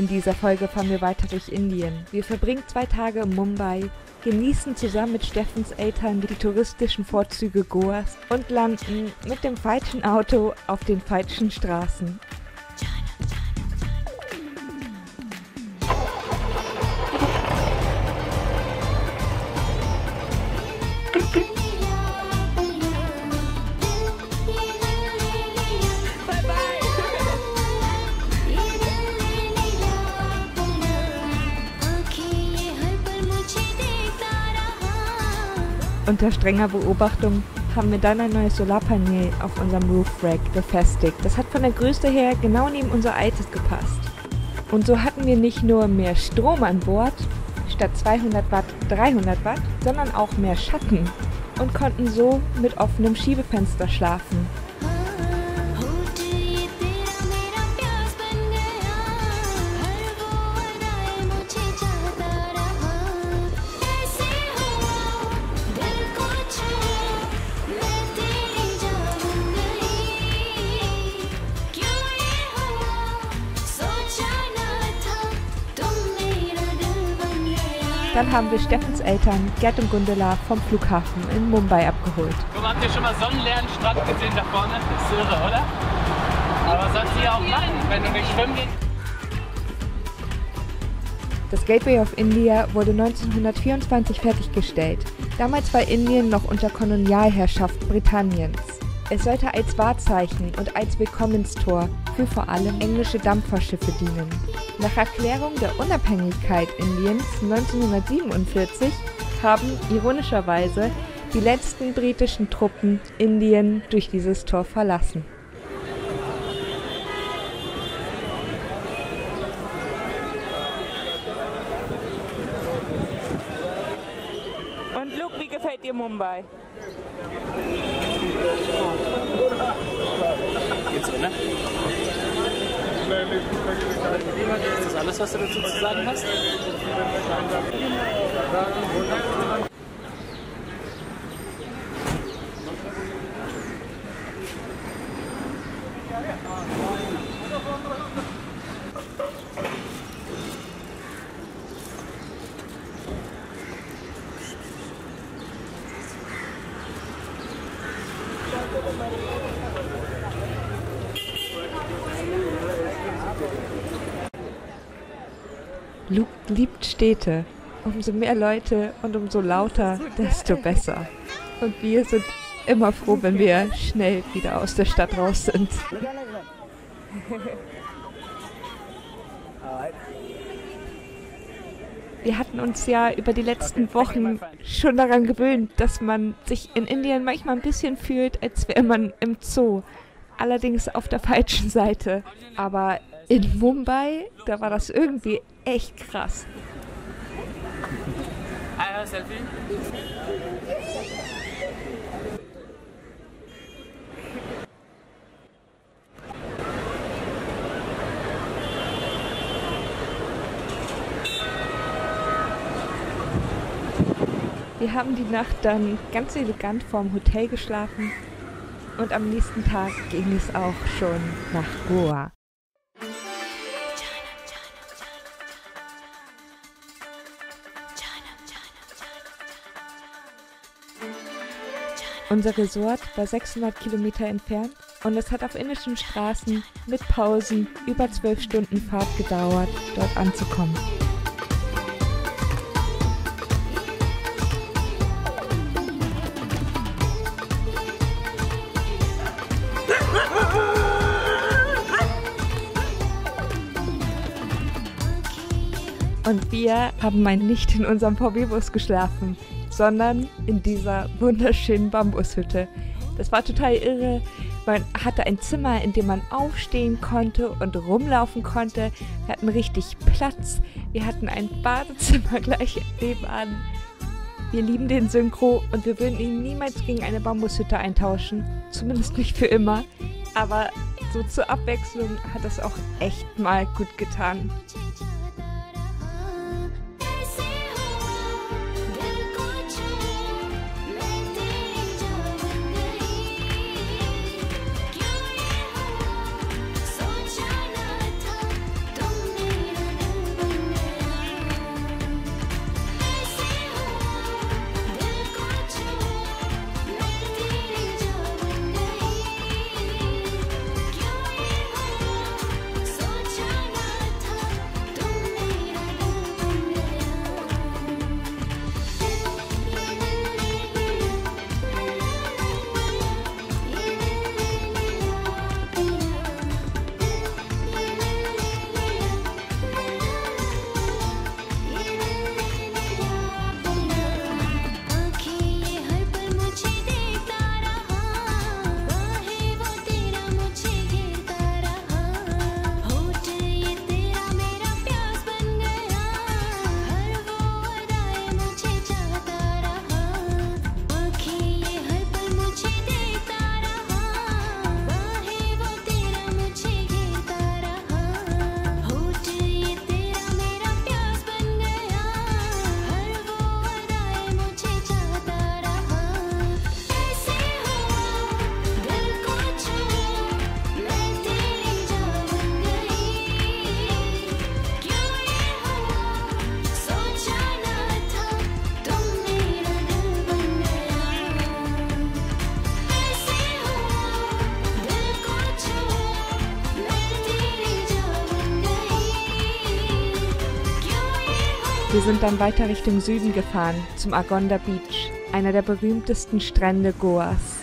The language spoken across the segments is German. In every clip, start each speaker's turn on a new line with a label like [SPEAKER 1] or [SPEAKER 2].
[SPEAKER 1] In dieser Folge fahren wir weiter durch Indien. Wir verbringen 2 Tage in Mumbai, genießen zusammen mit Steffens Eltern die touristischen Vorzüge Goas und landen mit dem falschen Auto auf den falschen Straßen. Unter strenger Beobachtung haben wir dann ein neues Solarpanel auf unserem Roof Rack befestigt. Das hat von der Größe her genau neben unser altes gepasst. Und so hatten wir nicht nur mehr Strom an Bord, statt 200 Watt 300 Watt, sondern auch mehr Schatten und konnten so mit offenem Schiebefenster schlafen. Dann haben wir Steffens Eltern, Gerd und Gundela, vom Flughafen in Mumbai abgeholt.
[SPEAKER 2] Guck mal, habt ihr schon mal sonnenleeren Strand gesehen da vorne? Das ist irre, oder? Aber sollst du ja auch machen, wenn du nicht schwimmen gehst.
[SPEAKER 1] Das Gateway of India wurde 1924 fertiggestellt. Damals war Indien noch unter Kolonialherrschaft Britanniens. Es sollte als Wahrzeichen und als Willkommenstor für vor allem englische Dampferschiffe dienen. Nach Erklärung der Unabhängigkeit Indiens 1947 haben ironischerweise die letzten britischen Truppen Indien durch dieses Tor verlassen. Und Luke, wie gefällt dir Mumbai?
[SPEAKER 2] Geht's so, ne? Ist das alles, was du dazu zu sagen hast?
[SPEAKER 1] Luke liebt Städte. Umso mehr Leute und umso lauter, desto besser. Und wir sind immer froh, wenn wir schnell wieder aus der Stadt raus sind. Wir hatten uns ja über die letzten Wochen schon daran gewöhnt, dass man sich in Indien manchmal ein bisschen fühlt, als wäre man im Zoo. Allerdings auf der falschen Seite. Aber in Mumbai, da war das irgendwie echt krass.
[SPEAKER 2] Selfie.
[SPEAKER 1] Wir haben die Nacht dann ganz elegant vorm Hotel geschlafen und am nächsten Tag ging es auch schon nach Goa. Unser Resort war 600 Kilometer entfernt und es hat auf indischen Straßen mit Pausen über 12 Stunden Fahrt gedauert, dort anzukommen. Und wir haben mal nicht in unserem VW-Bus geschlafen, sondern in dieser wunderschönen Bambushütte. Das war total irre. Man hatte ein Zimmer, in dem man aufstehen konnte und rumlaufen konnte. Wir hatten richtig Platz. Wir hatten ein Badezimmer gleich nebenan. Wir lieben den Synchro und wir würden ihn niemals gegen eine Bambushütte eintauschen. Zumindest nicht für immer. Aber so zur Abwechslung hat das auch echt mal gut getan. Wir sind dann weiter Richtung Süden gefahren, zum Argonda Beach, einer der berühmtesten Strände Goas.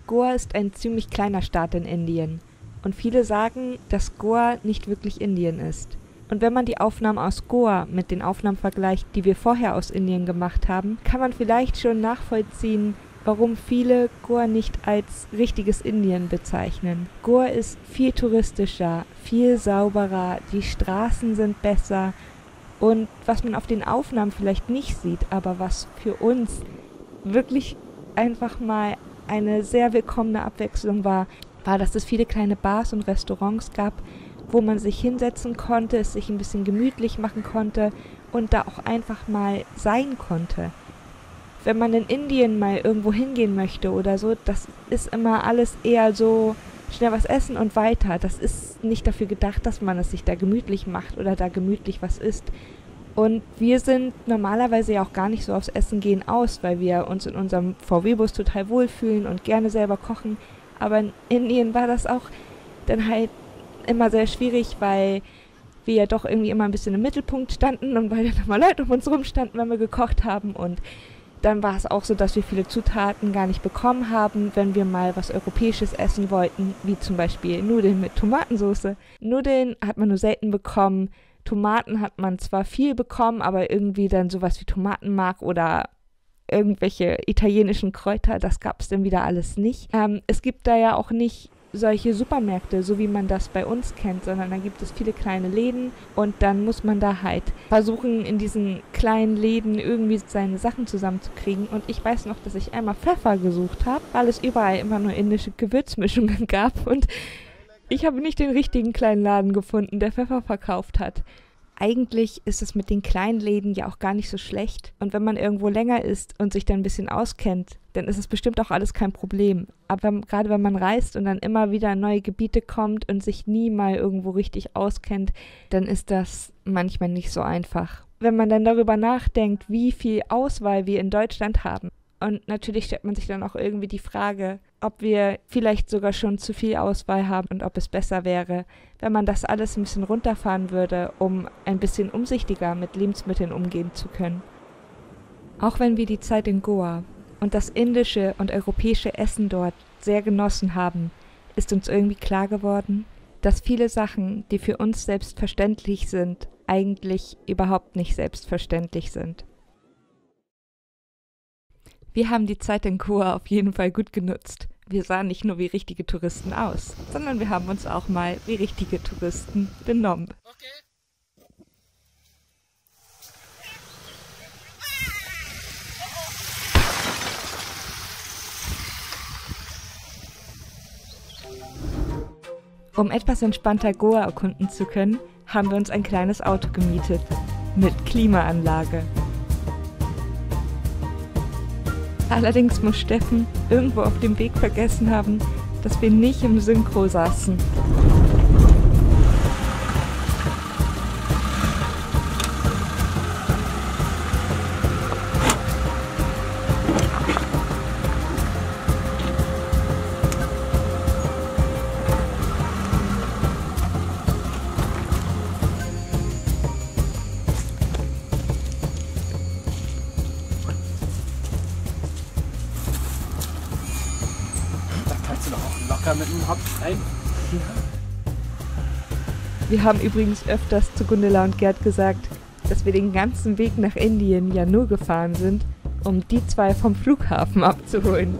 [SPEAKER 1] Goa ist ein ziemlich kleiner Staat in Indien und viele sagen, dass Goa nicht wirklich Indien ist. Und wenn man die Aufnahmen aus Goa mit den Aufnahmen vergleicht, die wir vorher aus Indien gemacht haben, kann man vielleicht schon nachvollziehen, warum viele Goa nicht als richtiges Indien bezeichnen. Goa ist viel touristischer, viel sauberer, die Straßen sind besser und was man auf den Aufnahmen vielleicht nicht sieht, aber was für uns wirklich einfach mal eine sehr willkommene Abwechslung war, dass es viele kleine Bars und Restaurants gab, wo man sich hinsetzen konnte, es sich ein bisschen gemütlich machen konnte und da auch einfach mal sein konnte. Wenn man in Indien mal irgendwo hingehen möchte oder so, das ist immer alles eher so schnell was essen und weiter. Das ist nicht dafür gedacht, dass man es sich da gemütlich macht oder da gemütlich was isst. Und wir sind normalerweise ja auch gar nicht so aufs Essen gehen aus, weil wir uns in unserem VW-Bus total wohlfühlen und gerne selber kochen. Aber in Indien war das auch dann halt immer sehr schwierig, weil wir ja doch irgendwie immer ein bisschen im Mittelpunkt standen und weil dann immer Leute um uns rumstanden, wenn wir gekocht haben. Und dann war es auch so, dass wir viele Zutaten gar nicht bekommen haben, wenn wir mal was Europäisches essen wollten, wie zum Beispiel Nudeln mit Tomatensauce. Nudeln hat man nur selten bekommen, Tomaten hat man zwar viel bekommen, aber irgendwie dann sowas wie Tomatenmark oder irgendwelche italienischen Kräuter, das gab es dann wieder alles nicht. Es gibt da ja auch nicht solche Supermärkte, so wie man das bei uns kennt, sondern da gibt es viele kleine Läden und dann muss man da halt versuchen, in diesen kleinen Läden irgendwie seine Sachen zusammenzukriegen. Und ich weiß noch, dass ich einmal Pfeffer gesucht habe, weil es überall immer nur indische Gewürzmischungen gab und ich habe nicht den richtigen kleinen Laden gefunden, der Pfeffer verkauft hat. Eigentlich ist es mit den kleinen Läden ja auch gar nicht so schlecht. Und wenn man irgendwo länger ist und sich dann ein bisschen auskennt, dann ist es bestimmt auch alles kein Problem. Aber gerade wenn man reist und dann immer wieder in neue Gebiete kommt und sich nie mal irgendwo richtig auskennt, dann ist das manchmal nicht so einfach. Wenn man dann darüber nachdenkt, wie viel Auswahl wir in Deutschland haben, und natürlich stellt man sich dann auch irgendwie die Frage, ob wir vielleicht sogar schon zu viel Auswahl haben und ob es besser wäre, wenn man das alles ein bisschen runterfahren würde, um ein bisschen umsichtiger mit Lebensmitteln umgehen zu können. Auch wenn wir die Zeit in Goa und das indische und europäische Essen dort sehr genossen haben, ist uns irgendwie klar geworden, dass viele Sachen, die für uns selbstverständlich sind, eigentlich überhaupt nicht selbstverständlich sind. Wir haben die Zeit in Goa auf jeden Fall gut genutzt. Wir sahen nicht nur wie richtige Touristen aus, sondern wir haben uns auch mal wie richtige Touristen benommen.
[SPEAKER 2] Okay.
[SPEAKER 1] Um etwas entspannter Goa erkunden zu können, haben wir uns ein kleines Auto gemietet. Mit Klimaanlage. Allerdings muss Steffen irgendwo auf dem Weg vergessen haben, dass wir nicht im Synchro saßen.
[SPEAKER 2] Mit dem Haupt rein.
[SPEAKER 1] Wir haben übrigens öfters zu Gundela und Gerd gesagt, dass wir den ganzen Weg nach Indien ja nur gefahren sind, um die zwei vom Flughafen abzuholen.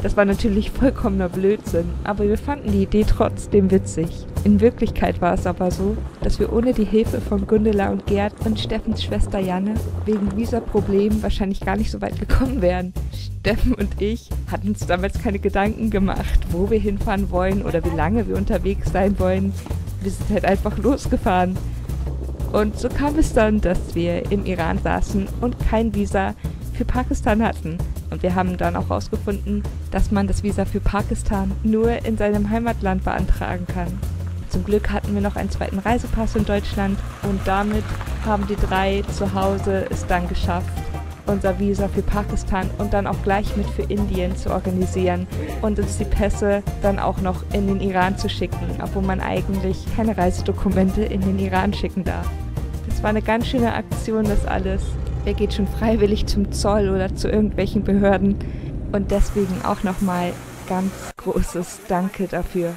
[SPEAKER 1] Das war natürlich vollkommener Blödsinn, aber wir fanden die Idee trotzdem witzig. In Wirklichkeit war es aber so, dass wir ohne die Hilfe von Gundela und Gerd und Steffens Schwester Janne wegen Visa-Problemen wahrscheinlich gar nicht so weit gekommen wären. Steffen und ich hatten uns damals keine Gedanken gemacht, wo wir hinfahren wollen oder wie lange wir unterwegs sein wollen. Wir sind halt einfach losgefahren. Und so kam es dann, dass wir im Iran saßen und kein Visa für Pakistan hatten. Und wir haben dann auch herausgefunden, dass man das Visa für Pakistan nur in seinem Heimatland beantragen kann. Zum Glück hatten wir noch einen zweiten Reisepass in Deutschland und damit haben die drei zu Hause es dann geschafft, unser Visa für Pakistan und dann auch gleich mit für Indien zu organisieren und uns die Pässe dann auch noch in den Iran zu schicken, obwohl man eigentlich keine Reisedokumente in den Iran schicken darf. Das war eine ganz schöne Aktion, das alles. Wer geht schon freiwillig zum Zoll oder zu irgendwelchen Behörden? Und deswegen auch nochmal ganz großes Danke dafür.